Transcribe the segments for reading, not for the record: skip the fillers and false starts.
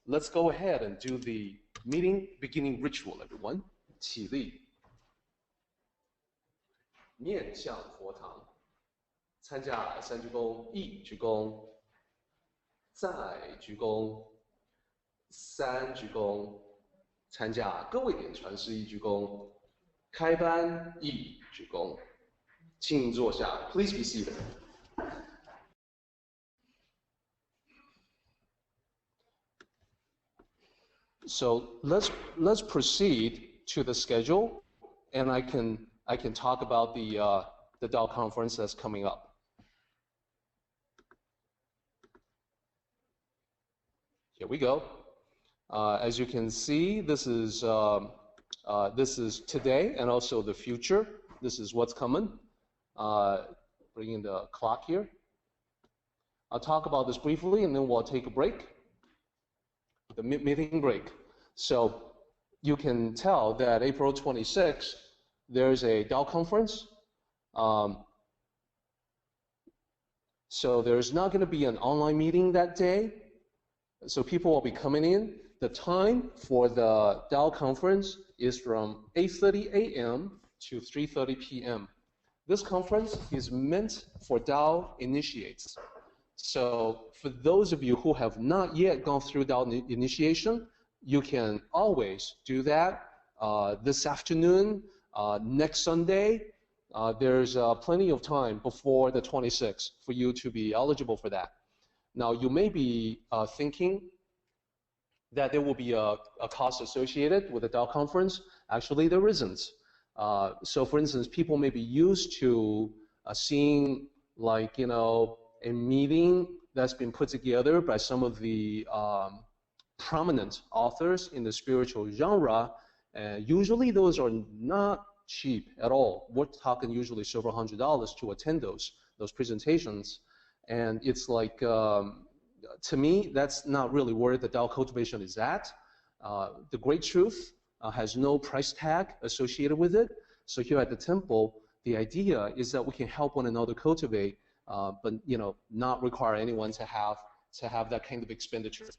let's go ahead and do the meeting beginning ritual, everyone. 起立，面向佛堂，参加三鞠躬，一鞠躬，再鞠躬，三鞠躬，参加各位点传师一鞠躬，开班一鞠躬，请坐下。Please be seated. So let's proceed to the schedule, and I can talk about the Dao conference that's coming up. Here we go. As you can see, this is today and also the future. This is what's coming. Bringing the clock here. I'll talk about this briefly, and then we'll take a break. The meeting break. So you can tell that April 26th, there's a Dao conference. So there's not going to be an online meeting that day. So people will be coming in. The time for the Dao conference is from 8:30 a.m. to 3:30 p.m. This conference is meant for Dao initiates. So for those of you who have not yet gone through Dao initiation, you can always do that this afternoon, next Sunday. There's plenty of time before the 26th for you to be eligible for that. Now, you may be thinking that there will be a cost associated with the Dao conference. Actually, there isn't. So for instance, people may be used to seeing, like, a meeting that's been put together by some of the prominent authors in the spiritual genre. Usually those are not cheap at all. We're talking usually several $100s to attend those presentations. And it's like, to me, that's not really where the Dao cultivation is at. The Great Truth has no price tag associated with it. So here at the temple, the idea is that we can help one another cultivate, but not require anyone to have that kind of expenditure.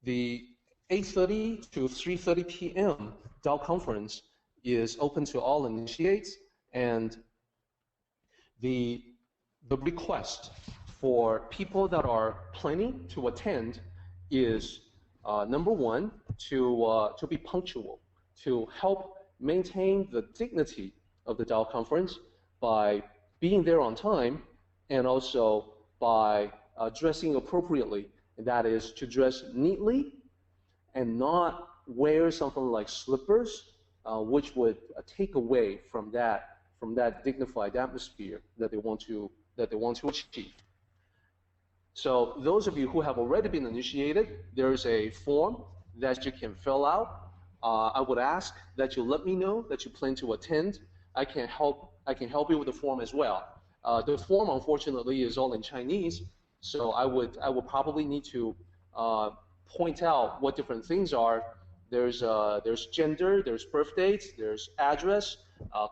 The 8:30 to 3:30 p.m. Dao conference is open to all initiates, and the request for people that are planning to attend is number one, to be punctual, to help maintain the dignity of the Dao conference by being there on time, and also by dressing appropriately. That is, to dress neatly and not wear something like slippers, which would take away from that dignified atmosphere that they want to achieve. So those of you who have already been initiated, there is a form that you can fill out. I would ask that you let me know that you plan to attend. I can help you with the form as well. The form, unfortunately, is all in Chinese, so I would probably need to point out what different things are. There's gender, there's birth date, there's address,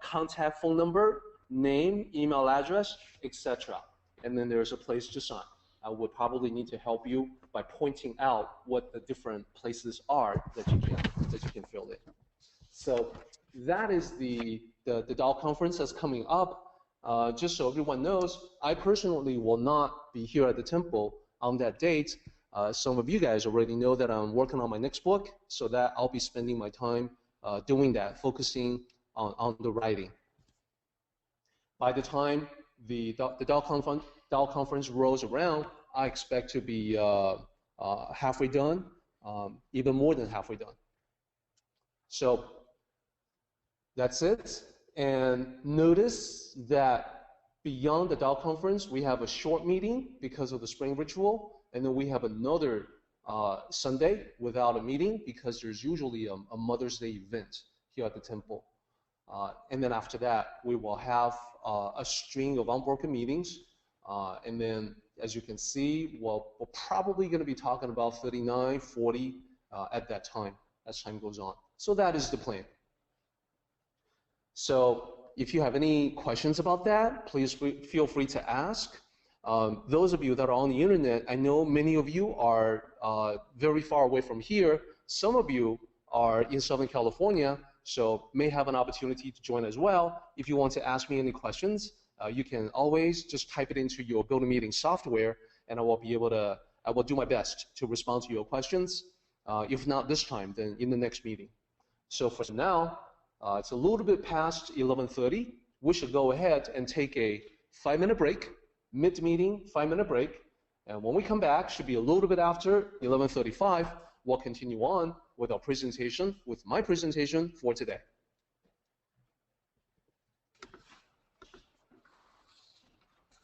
contact phone number, name, email address, etc. And then there's a place to sign. I would probably need to help you by pointing out what the different places are that you can fill in. So that is the Dao conference that's coming up. Just so everyone knows, I personally will not be here at the temple on that date. Some of you guys already know that I'm working on my next book, so that I'll be spending my time doing that, focusing on the writing. By the time the Dao conference rolls around, I expect to be halfway done, even more than halfway done. So that's it. And notice that beyond the Dao conference, we have a short meeting because of the spring ritual, and then we have another Sunday without a meeting because there's usually a Mother's Day event here at the temple. And then after that, we will have a string of unbroken meetings. And then, as you can see, we're probably going to be talking about 39, 40 at that time, as time goes on. So that is the plan. So if you have any questions about that, please feel free to ask. Those of you that are on the internet, I know many of you are very far away from here. Some of you are in Southern California, so may have an opportunity to join as well. If you want to ask me any questions, you can always just type it into your GoToMeeting software, and I will do my best to respond to your questions. If not this time, then in the next meeting. So for now, it's a little bit past 11:30. We should go ahead and take a 5-minute break, mid-meeting 5-minute break. And when we come back, should be a little bit after 11:35, we'll continue on with our presentation, with my presentation for today.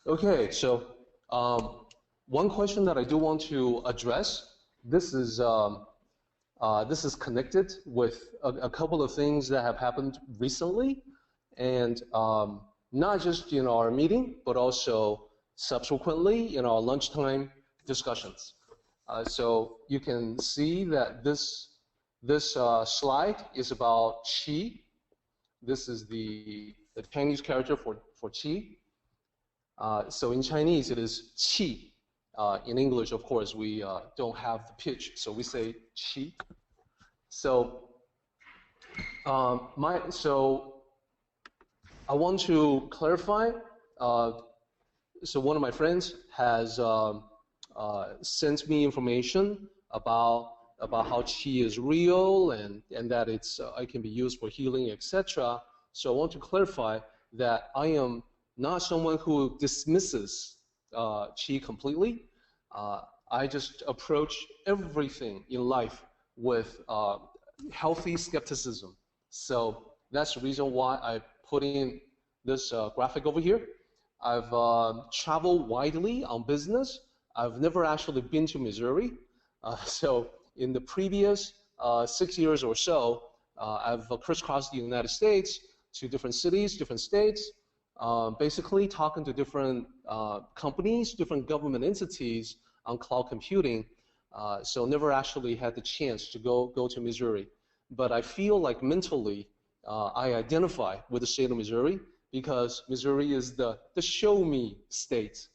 Okay, so one question that I do want to address, this is connected with a couple of things that have happened recently, and not just in our meeting, but also subsequently in our lunchtime discussions. So you can see that this slide is about qi. This is the Chinese character for qi. So in Chinese, it is qi. In English, of course, we don't have the pitch, so we say qi. So, so I want to clarify. So one of my friends has sent me information about how qi is real and that it can be used for healing, etc. So I want to clarify that I am not someone who dismisses qi completely. I just approach everything in life with healthy skepticism. So that's the reason why I put in this graphic over here. I've traveled widely on business. I've never actually been to Missouri. So in the previous 6 years or so, I've crisscrossed the United States to different cities, different states, basically talking to different companies, different government entities on cloud computing. So never actually had the chance to go to Missouri. But I feel like mentally I identify with the state of Missouri because Missouri is the show me state.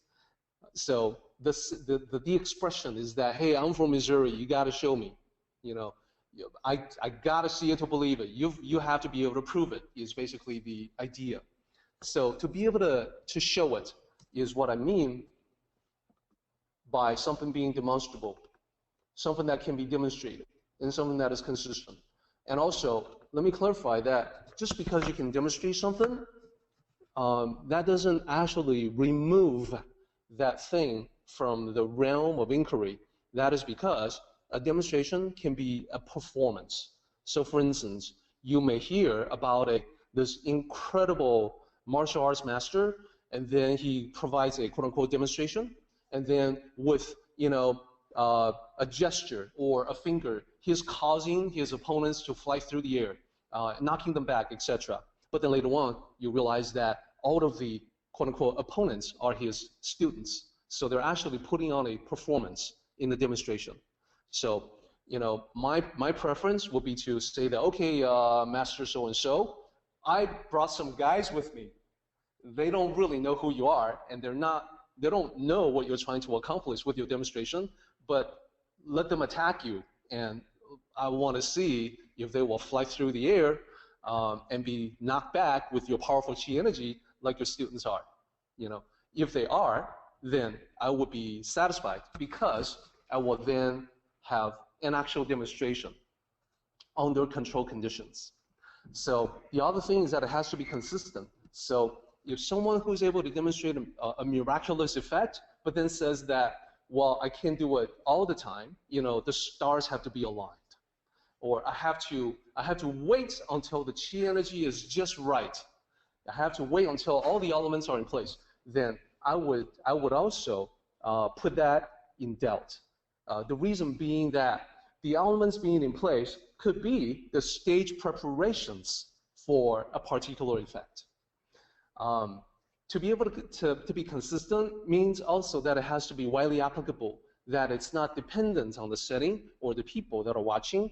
So the expression is that, hey, I'm from Missouri, you got to show me. You know, I got to see it to believe it. You have to be able to prove it is basically the idea. So to be able to show it is what I mean by something being demonstrable, something that can be demonstrated, and something that is consistent. And also, let me clarify that just because you can demonstrate something, that doesn't actually remove that thing from the realm of inquiry. That is because a demonstration can be a performance. So for instance, you may hear about this incredible martial arts master, and then he provides a quote-unquote demonstration, and then with a gesture or a finger, he's causing his opponents to fly through the air, knocking them back, etc. But then later on, you realize that all of the quote-unquote opponents are his students. So they're actually putting on a performance in the demonstration. So, my preference would be to say that, okay, Master so-and-so, I brought some guys with me. They don't really know who you are, and they don't know what you're trying to accomplish with your demonstration, but let them attack you, and I want to see if they will fly through the air and be knocked back with your powerful qi energy like your students are. If they are, then I would be satisfied because I will then have an actual demonstration under controlled conditions. So the other thing is that it has to be consistent. So if someone who's able to demonstrate a miraculous effect, but then says that, well, I can't do it all the time, the stars have to be aligned. Or I have to wait until the qi energy is just right. I have to wait until all the elements are in place. Then I would also put that in doubt. The reason being that the elements being in place could be the stage preparations for a particular effect. To be able to be consistent means also that it has to be widely applicable, that it's not dependent on the setting or the people that are watching.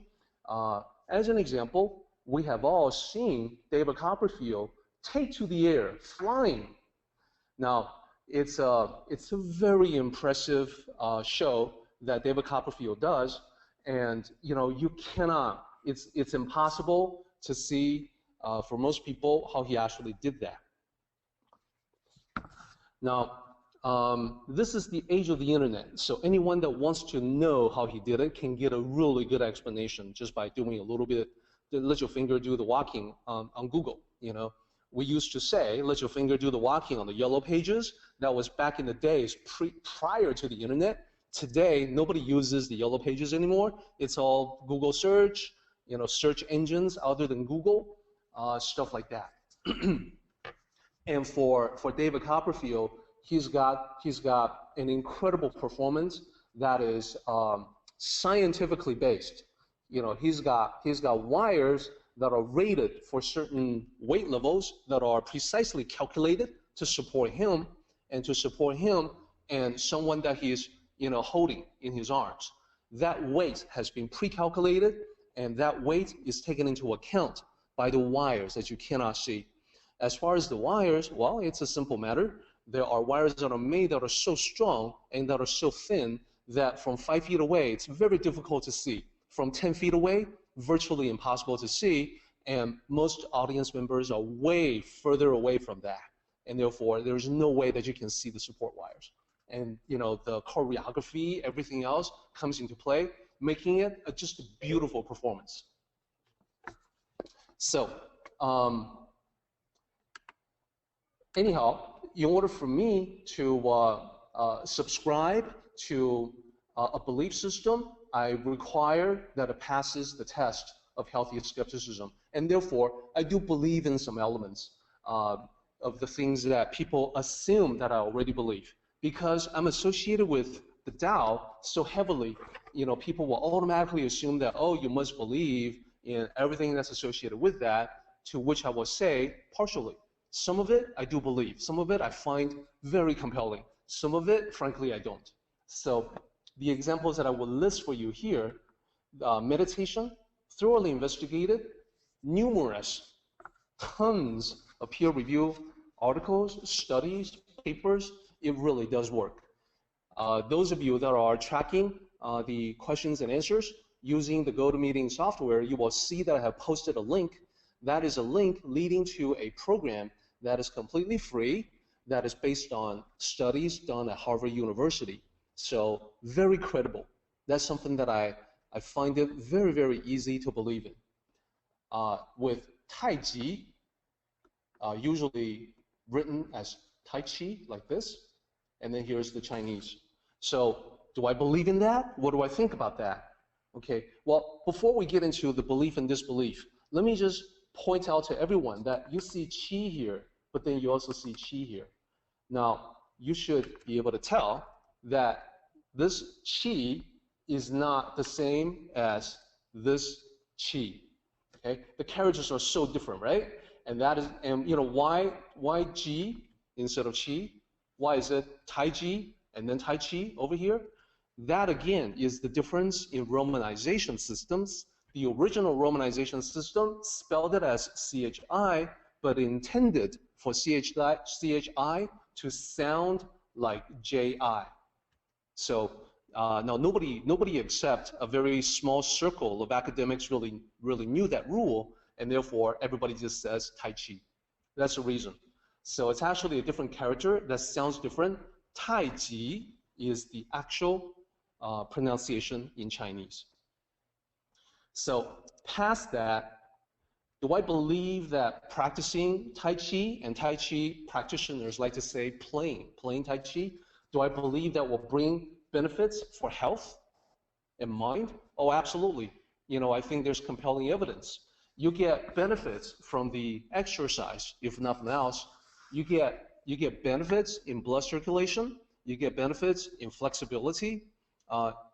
As an example, we have all seen David Copperfield take to the air, flying. Now, it's a very impressive show that David Copperfield does, and you cannot. It's impossible to see for most people how he actually did that. Now, this is the age of the internet, so anyone that wants to know how he did it can get a really good explanation just by doing a little bit. Let your finger do the walking on Google. We used to say, let your finger do the walking on the yellow pages. That was back in the days prior to the internet. Today, nobody uses the yellow pages anymore. It's all Google search, search engines other than Google, stuff like that. And for David Copperfield, he's got an incredible performance that is scientifically based. He's got wires that are rated for certain weight levels that are precisely calculated to support him and someone that he is holding in his arms. That weight has been pre-calculated, and that weight is taken into account by the wires that you cannot see. As far as the wires, well, it's a simple matter. There are wires that are made that are so strong and that are so thin that from 5 feet away, it's very difficult to see. From 10 feet away, virtually impossible to see, and most audience members are way further away from that. And therefore, there's no way that you can see the support wires. And the choreography, everything else comes into play, making it just a beautiful performance. So, anyhow, in order for me to subscribe to a belief system, I require that it passes the test of healthy skepticism. And therefore, I do believe in some elements of the things that people assume that I already believe. Because I'm associated with the Tao so heavily, people will automatically assume that, oh, you must believe in everything that's associated with that, to which I will say partially. Some of it I do believe. Some of it I find very compelling. Some of it, frankly, I don't. So the examples that I will list for you here, meditation, thoroughly investigated, numerous, tons of peer-reviewed articles, studies, papers. It really does work. Those of you that are tracking the questions and answers using the GoToMeeting software, you will see that I have posted a link. That is a link leading to a program that is completely free, that is based on studies done at Harvard University. So very credible. That's something that I find it very, very easy to believe in. With Tai Chi, usually written as Tai Chi, like this, and then here's the Chinese. So do I believe in that? What do I think about that? Okay, well, before we get into the belief and disbelief, let me just point out to everyone that you see Qi here, but then you also see Qi here. Now, you should be able to tell that this Qi is not the same as this Qi. Okay, the characters are so different, right? And that is, and why Ji instead of Qi? Why is it Tai Chi and then Tai Chi over here? That again is the difference in romanization systems. The original romanization system spelled it as CHI, but intended for CHI to sound like JI. So now nobody except a very small circle of academics really knew that rule, and therefore everybody just says Tai Chi. That's the reason. So it's actually a different character that sounds different. Tai Chi is the actual pronunciation in Chinese. So past that, do I believe that practicing Tai Chi, and Tai Chi practitioners like to say playing Tai Chi, do I believe that will bring benefits for health and mind? Oh, absolutely. I think there's compelling evidence. You get benefits from the exercise, if nothing else. You get benefits in blood circulation. You get benefits in flexibility.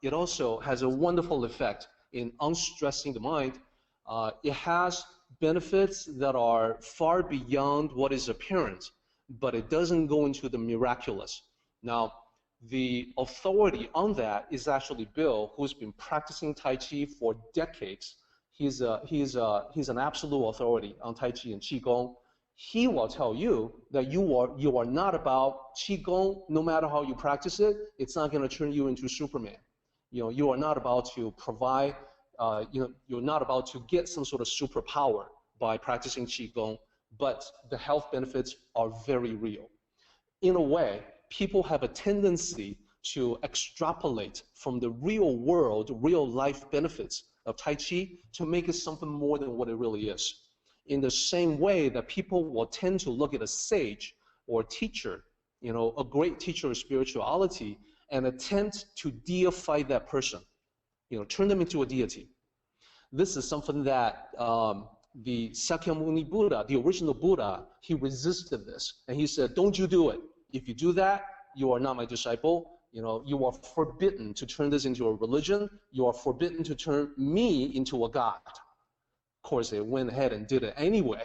It also has a wonderful effect in unstressing the mind. It has benefits that are far beyond what is apparent, but it doesn't go into the miraculous. Now, the authority on that is actually Bill, who's been practicing Tai Chi for decades. He's an absolute authority on Tai Chi and Qigong. he will tell you that you are not about Qigong, no matter how you practice it, it's not going to turn you into Superman. You are not about to provide, you're not about to get some sort of superpower by practicing Qigong, but the health benefits are very real. In a way, people have a tendency to extrapolate from the real world, real life benefits of Tai Chi to make it something more than what it really is. In the same way that people will tend to look at a sage or a teacher, a great teacher of spirituality, and attempt to deify that person, turn them into a deity. This is something that the Sakyamuni Buddha, the original Buddha, he resisted this. And he said, don't you do it. If you do that, you are not my disciple. You are forbidden to turn this into a religion. You are forbidden to turn me into a god. Of course, they went ahead and did it anyway,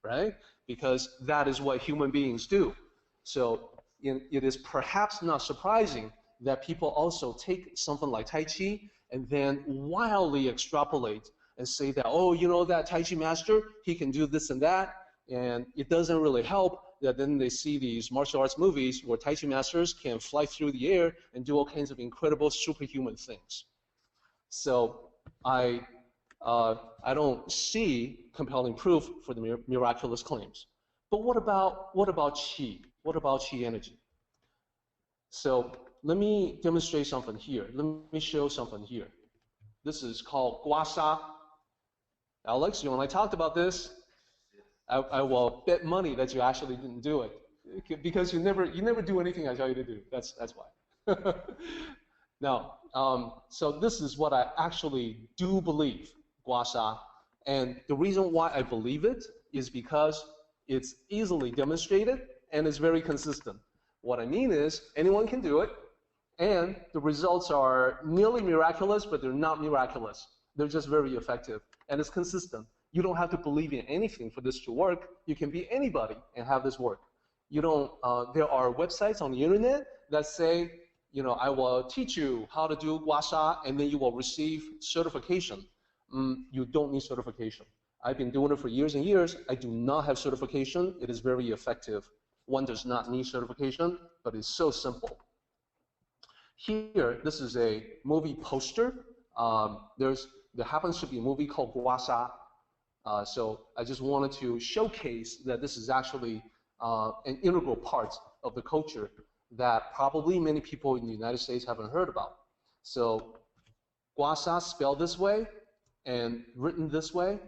right? Because that is what human beings do. So it is perhaps not surprising that people also take something like Tai Chi and then wildly extrapolate and say that, oh, that Tai Chi master, he can do this and that, and it doesn't really help that then they see these martial arts movies where Tai Chi masters can fly through the air and do all kinds of incredible superhuman things. So I don't see compelling proof for the miraculous claims. But what about Qi? What about Qi energy? So let me demonstrate something here. Let me show something here. This is called Gua Sha. Alex, when I talked about this, I will bet money that you actually didn't do it, because you never do anything I tell you to do. That's why. Now, so this is what I actually do believe, Gua Sha, and the reason why I believe it is because it's easily demonstrated and it's very consistent. What I mean is anyone can do it, and the results are nearly miraculous, but they're not miraculous. They're just very effective, and it's consistent. You don't have to believe in anything for this to work. You can be anybody and have this work. There are websites on the internet that say, I will teach you how to do Gua Sha, and then you will receive certification. You don't need certification. I've been doing it for years and years. I do not have certification. It is very effective. One does not need certification, but it's so simple. Here, this is a movie poster. There happens to be a movie called Gua Sha. So I just wanted to showcase that this is actually an integral part of the culture that probably many people in the United States haven't heard about. So Gua Sha spelled this way and written this way.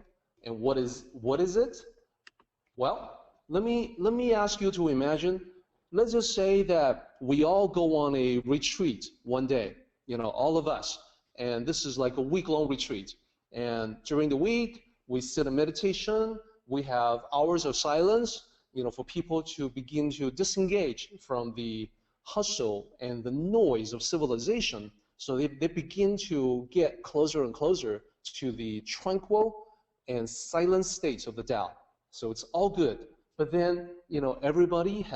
And what is it? Well, let me ask you to imagine. Let's just say that we all go on a retreat one day, all of us. And this is like a week-long retreat. And during the week, we sit in meditation. We have hours of silence, for people to begin to disengage from the hustle and the noise of civilization. So they begin to get closer and closer to the tranquil and silent states of the Tao. So it's all good. But then, everybody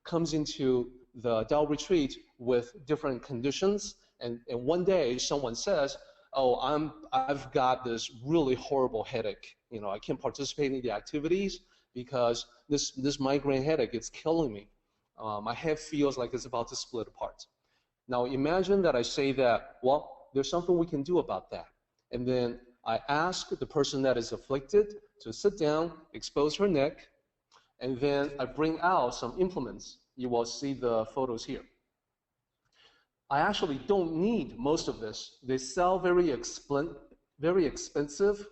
comes into the Tao retreat with different conditions. And one day someone says, oh, I've got this really horrible headache. I can't participate in the activities because this migraine headache, it's killing me. My head feels like it's about to split apart. Now imagine that I say that, well, there's something we can do about that. And then I ask the person that is afflicted to sit down, expose her neck, and then I bring out some implements. You will see the photos here. I actually don't need most of this. They sell very expensive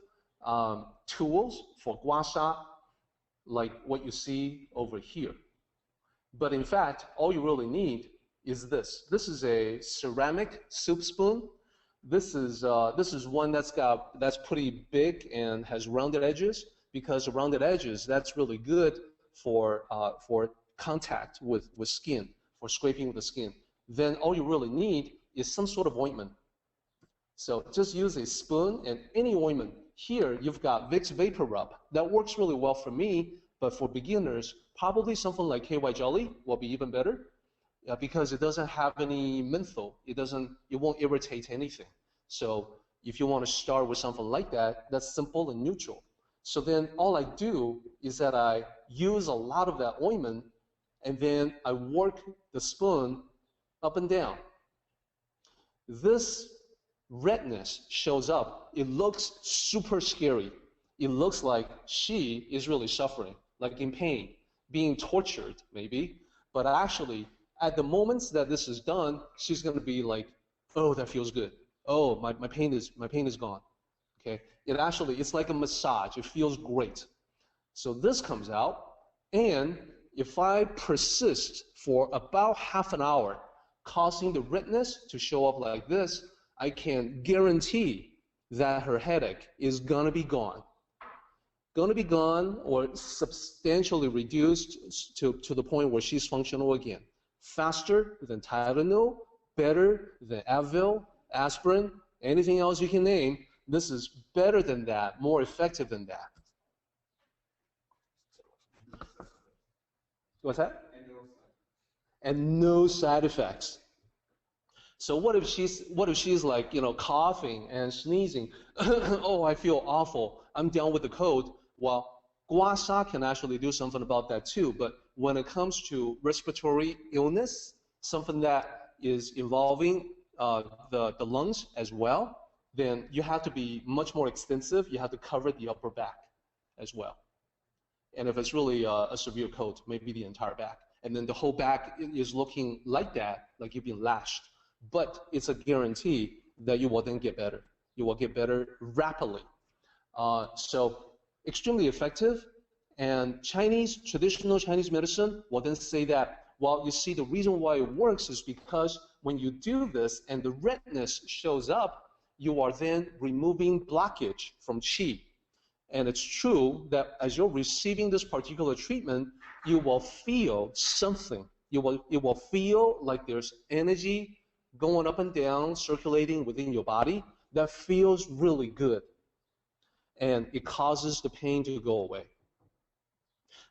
tools for Gua Sha, like what you see over here. But in fact, all you really need is this. This is a ceramic soup spoon. This is one that's pretty big and has rounded edges, because the rounded edges, that's really good for contact with skin, for scraping with the skin. Then all you really need is some sort of ointment. So just use a spoon and any ointment. Here you've got Vicks Vapor Rub. That works really well for me, but for beginners, probably something like KY Jelly will be even better, because it doesn't have any menthol. It won't irritate anything. So if you want to start with something like that, that's simple and neutral. So then all I do is that I use a lot of that ointment, and then I work the spoon up and down. This redness shows up. It looks super scary. It looks like she is really suffering, like in pain, being tortured maybe. But actually, at the moments that this is done, she's going to be like, oh, that feels good. Oh, my pain is gone. Okay, it's like a massage. It feels great. So this comes out, and if I persist for about half an hour, causing the redness to show up like this, I can guarantee that her headache is gonna be gone. Gonna be gone or substantially reduced to the point where she's functional again. Faster than Tylenol, better than Advil, aspirin, anything else you can name. This is better than that, more effective than that. What's that? And no side effects. So what if she's like, coughing and sneezing? Oh, I feel awful. I'm down with the cold. Well, gua sha can actually do something about that too. But when it comes to respiratory illness, something that is involving the lungs as well, then you have to be much more extensive. You have to cover the upper back as well. And if it's really a severe cold, maybe the entire back. And then the whole back is looking like that, like you've been lashed. But it's a guarantee that you will then get better. You will get better rapidly. So extremely effective. And traditional Chinese medicine will then say that, well, you see, the reason why it works is because when you do this and the redness shows up, you are then removing blockage from qi. And it's true that as you're receiving this particular treatment, you will feel something. It will feel like there's energy going up and down, circulating within your body that feels really good. And it causes the pain to go away.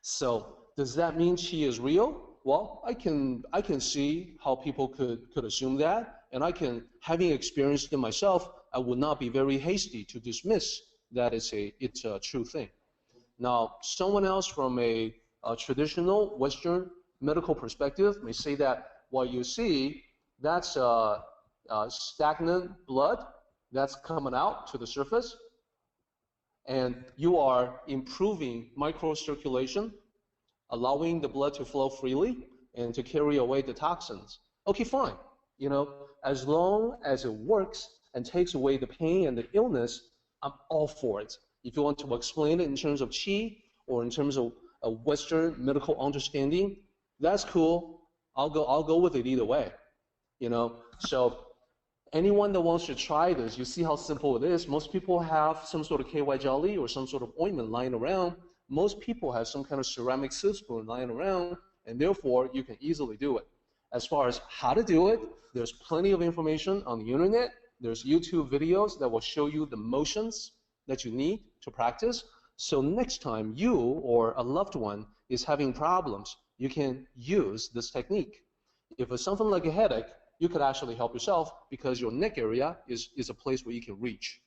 So does that mean qi is real? Well, I can see how people could assume that. And having experienced it myself, I would not be very hasty to dismiss that it's a true thing. Now, someone else from a traditional Western medical perspective may say that, well, you see, that's stagnant blood that's coming out to the surface, and you are improving microcirculation, allowing the blood to flow freely and to carry away the toxins. Okay, fine. As long as it works and takes away the pain and the illness, I'm all for it. If you want to explain it in terms of qi or in terms of a Western medical understanding, that's cool. I'll go with it either way. So anyone that wants to try this, you see how simple it is. Most people have some sort of KY jelly or some sort of ointment lying around. Most people have some kind of ceramic soup spoon lying around, and therefore you can easily do it. As far as how to do it, there's plenty of information on the internet. There's YouTube videos that will show you the motions that you need to practice. So next time you or a loved one is having problems, you can use this technique. If it's something like a headache, you could actually help yourself because your neck area is a place where you can reach.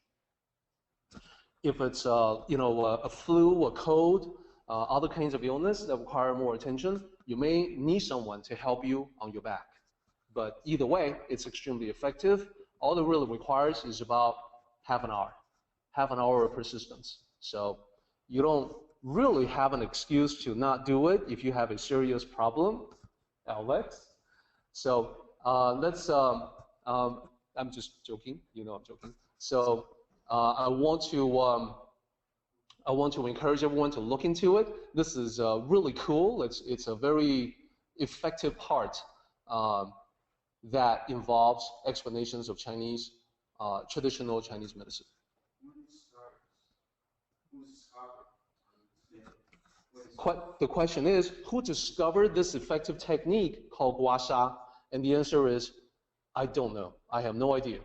If it's a flu, a cold, other kinds of illness that require more attention, you may need someone to help you on your back. But either way, it's extremely effective. All it really requires is about half an hour of persistence. So you don't really have an excuse to not do it if you have a serious problem, Alex. So I'm just joking, I'm joking. So I want to encourage everyone to look into it. This is really cool. It's a very effective part that involves explanations of traditional Chinese medicine. The question is, who discovered this effective technique called gua sha? And the answer is, I don't know. I have no idea.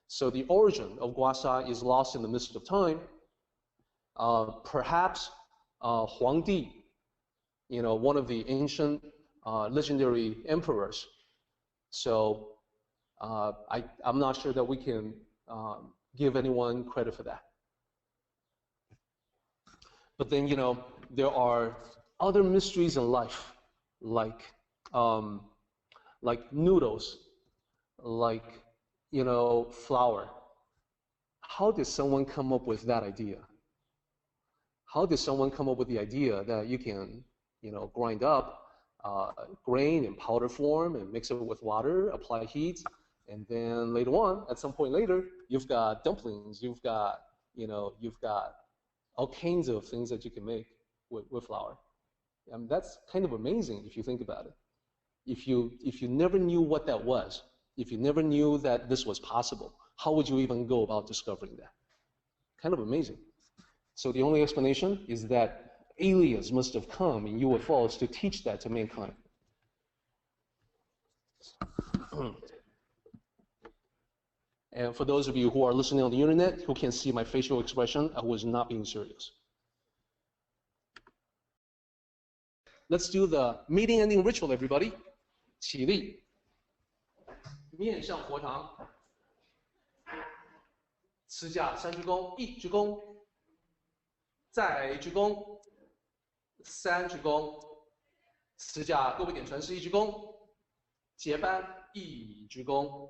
So the origin of gua sha is lost in the mist of time. Perhaps Huang Di, one of the ancient legendary emperors. So I'm not sure that we can give anyone credit for that. But then, there are other mysteries in life, like, like noodles, like, flour. How did someone come up with that idea? How did someone come up with the idea that you can, grind up grain in powder form and mix it with water, apply heat, and then later on, at some point later, you've got dumplings, you've got all kinds of things that you can make with flour. That's kind of amazing if you think about it. If you never knew what that was, if you never knew that this was possible, how would you even go about discovering that? Kind of amazing. So the only explanation is that aliens must have come in UFOs to teach that to mankind. And for those of you who are listening on the internet, who can see my facial expression, I was not being serious. Let's do the meeting ending ritual, everybody. 起立，面向佛堂，持架3鞠躬，1鞠躬，再1鞠躬，3鞠躬，持架各位点传世1鞠躬，结班1鞠躬。